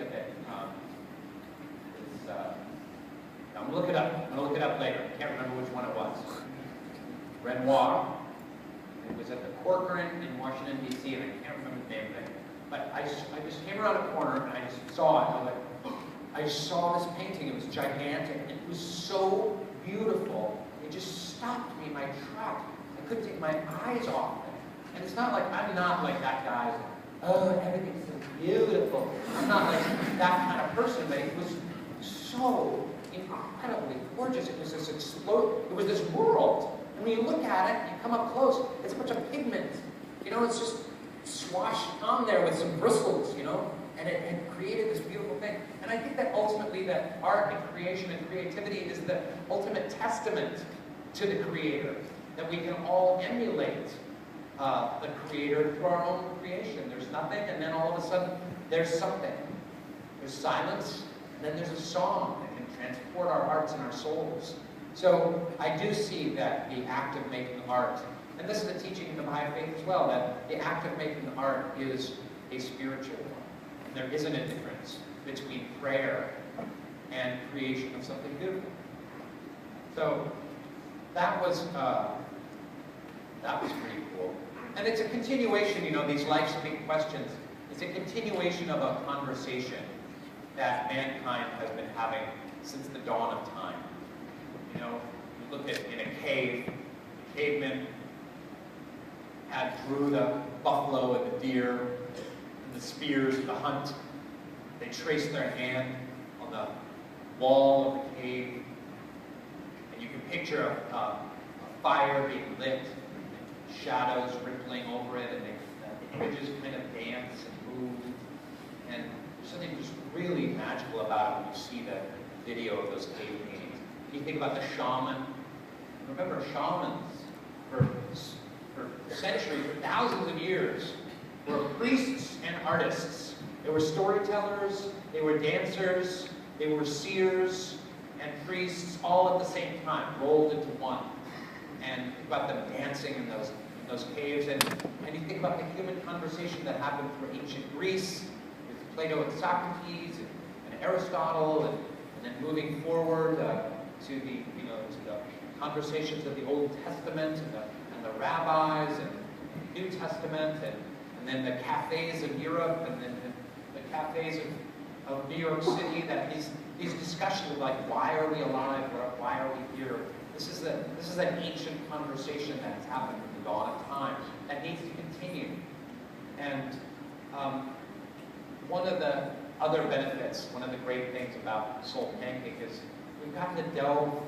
of it. I'm gonna look it up. I'm gonna look it up later. I can't remember which one it was. Renoir. It was at the Corcoran in Washington, D.C., and I can't remember the name of it. But I just came around a corner and I just saw it. I was like, I saw this painting. It was gigantic. And it was so beautiful. It just stopped me in my track. I couldn't take my eyes off it. And it's not like, I'm not like that guy. Oh, everything's so beautiful. I'm not like that kind of person, but it was so incredibly gorgeous. It was this it was this world. And when you look at it, you come up close, it's a bunch of pigment. You know, it's just swashed on there with some bristles, you know, and it created this beautiful thing. And I think that ultimately that art and creation and creativity is the ultimate testament to the Creator, that we can all emulate the Creator through our own creation. There's nothing, and then all of a sudden, there's something. There's silence, and then there's a song that can transport our hearts and our souls. So I do see that the act of making art, and this is a teaching in the Beha'i faith as well, that the act of making art is a spiritual one. And there isn't a difference between prayer and creation of something beautiful. So that was pretty cool. And it's a continuation, you know, these life's big questions. It's a continuation of a conversation that mankind has been having since the dawn of time. You know, you look at in a cave, the cavemen drew the buffalo and the deer and the spears and the hunt. They traced their hand on the wall of the cave. And you can picture a fire being lit, and shadows rippling over it, and the images kind of dance and move. And there's something just really magical about it when you see the video of those cave paintings. You think about the shaman. Remember, shamans for centuries, for thousands of years, were priests and artists. They were storytellers, they were dancers, they were seers and priests all at the same time, rolled into one. And think about them dancing in those caves. And you think about the human conversation that happened through ancient Greece, with Plato and Socrates and Aristotle, and then moving forward to the conversations of the Old Testament and the rabbis and the New Testament, and then the cafes of Europe, and then the cafes of New York City. That these discussions of like, why are we alive? Why are we here? This is an ancient conversation that has happened from the dawn of time that needs to continue. And one of the other benefits, one of the great things about Soul Pancake is we've gotten to delve,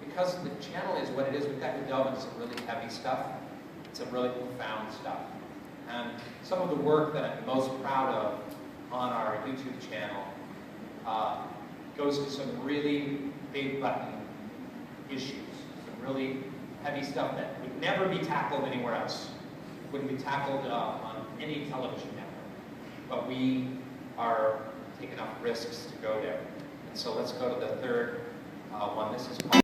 because the channel is what it is, we've gotten to delve into some really heavy stuff, some really profound stuff. And some of the work that I'm most proud of on our YouTube channel goes to some really big button issues, some really heavy stuff that would never be tackled anywhere else, wouldn't be tackled on any television network. But we are taking up risks to go there. And so let's go to the third one. This is